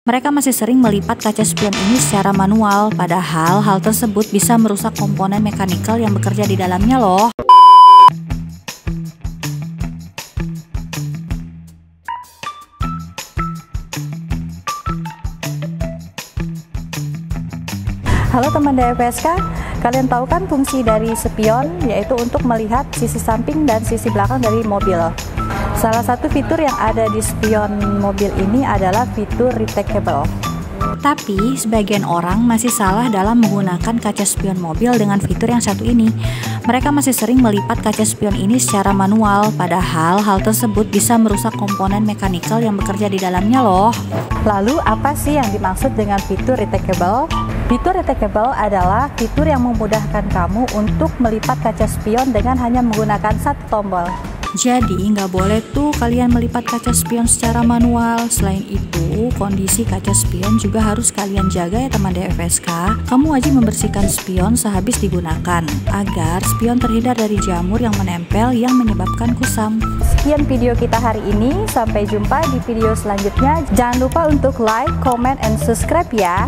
Mereka masih sering melipat kaca spion ini secara manual, padahal hal tersebut bisa merusak komponen mekanikal yang bekerja di dalamnya loh. Halo teman DFSK, kalian tahu kan fungsi dari spion, yaitu untuk melihat sisi samping dan sisi belakang dari mobil. Salah satu fitur yang ada di spion mobil ini adalah fitur retractable. Tapi, sebagian orang masih salah dalam menggunakan kaca spion mobil dengan fitur yang satu ini. Mereka masih sering melipat kaca spion ini secara manual, padahal hal tersebut bisa merusak komponen mekanikal yang bekerja di dalamnya loh. Lalu, apa sih yang dimaksud dengan fitur retractable? Fitur retractable adalah fitur yang memudahkan kamu untuk melipat kaca spion dengan hanya menggunakan satu tombol. Jadi nggak boleh tuh kalian melipat kaca spion secara manual. Selain itu, kondisi kaca spion juga harus kalian jaga ya teman DFSK. Kamu wajib membersihkan spion sehabis digunakan, agar spion terhindar dari jamur yang menempel yang menyebabkan kusam. Sekian video kita hari ini, sampai jumpa di video selanjutnya. Jangan lupa untuk like, comment, and subscribe ya.